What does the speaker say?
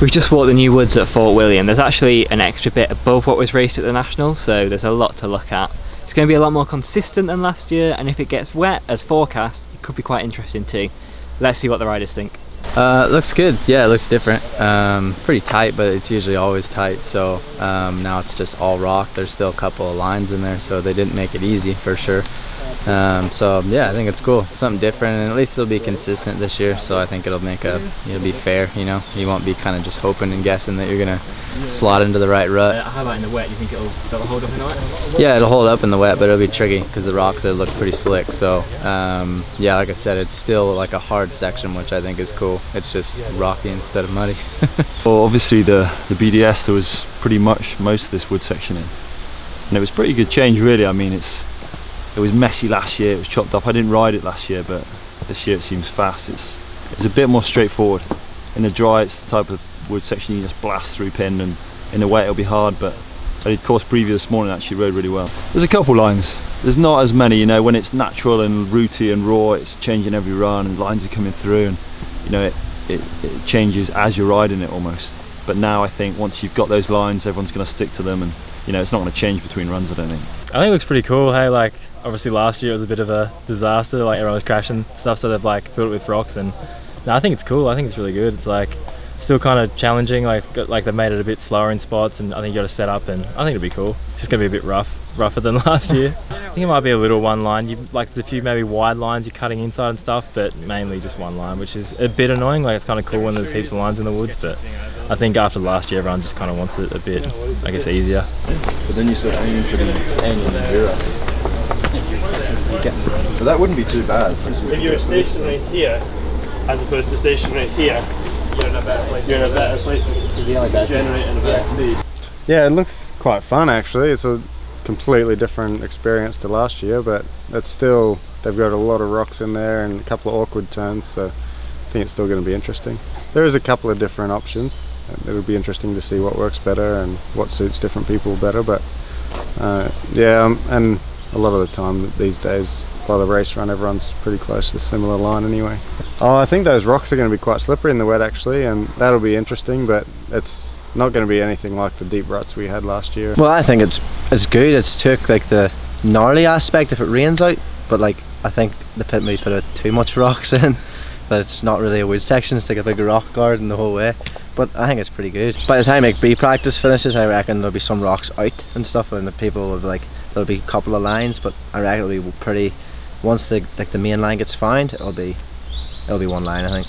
We've just walked the new woods at Fort William. There's actually an extra bit above what was raced at the Nationals, so there's a lot to look at. It's going to be a lot more consistent than last year, and if it gets wet as forecast, it could be quite interesting too. Let's see what the riders think. Looks good. Yeah, it looks different. Pretty tight, but it's usually always tight. So now it's just all rock. There's still a couple of lines in there, so they didn't make it easy for sure. So yeah, I think it's cool, something different, and at least it'll be consistent this year. So I think it'll be fair. You know, you won't be kind of just hoping and guessing that you're gonna slot into the right rut. How about in the wet? Do you think it'll hold up in the wet? Yeah, it'll hold up in the wet, but it'll be tricky because the rocks look pretty slick. So yeah, like I said, it's still like a hard section, which I think is cool. It's just rocky instead of muddy. Well, obviously the BDS, there was pretty much most of this wood section in, and it was pretty good change really. I mean, it was messy last year, it was chopped up. I didn't ride it last year, but this year it seems fast. It's a bit more straightforward. In the dry, it's the type of wood section you just blast through pin, and in the wet it'll be hard, but I did course preview this morning, actually rode really well. There's a couple lines. There's not as many, you know, when it's natural and rooty and raw, it's changing every run and lines are coming through, and you know, it changes as you're riding it almost. But now I think once you've got those lines, everyone's going to stick to them, and you know, it's not going to change between runs, I don't think. I think it looks pretty cool. Hey, like obviously last year it was a bit of a disaster, like everyone was crashing stuff, so they've like filled it with rocks, and no, I think it's cool. I think it's really good. It's like still kind of challenging, like they've made it a bit slower in spots, and I think you got to set up, and I think it'll be cool. It's just gonna be a bit rougher than last year. I think it might be a little one line. There's a few maybe wide lines you're cutting inside and stuff, but mainly just one line, which is a bit annoying. Like it's kind of cool when there's heaps of lines in the woods, but I think after last year everyone just kind of wants it a bit, I guess, easier. But then you sort of aim for the annual enduro. So that wouldn't be too bad. If you're stationary here, as opposed to stationary here, you're in a better place. You're in a better place to generate a better speed. Yeah, it looks quite fun actually. It's a completely different experience to last year, but it's still, they've got a lot of rocks in there and a couple of awkward turns, so I think it's still going to be interesting. There is a couple of different options. It would be interesting to see what works better and what suits different people better, but yeah, and a lot of the time these days by the race run everyone's pretty close to a similar line anyway. Oh, I think those rocks are going to be quite slippery in the wet actually, and that'll be interesting, but it's not going to be anything like the deep ruts we had last year. Well, I think it's good. It's took like the gnarly aspect if it rains out, but like I think the pit moves put too much rocks in. But it's not really a wood section, it's like a big rock garden the whole way. But I think it's pretty good. By the time like B practice finishes, I reckon there'll be some rocks out and stuff, and the people will be like, there'll be a couple of lines, but I reckon it'll be pretty, once the main line gets found, it'll be one line, I think.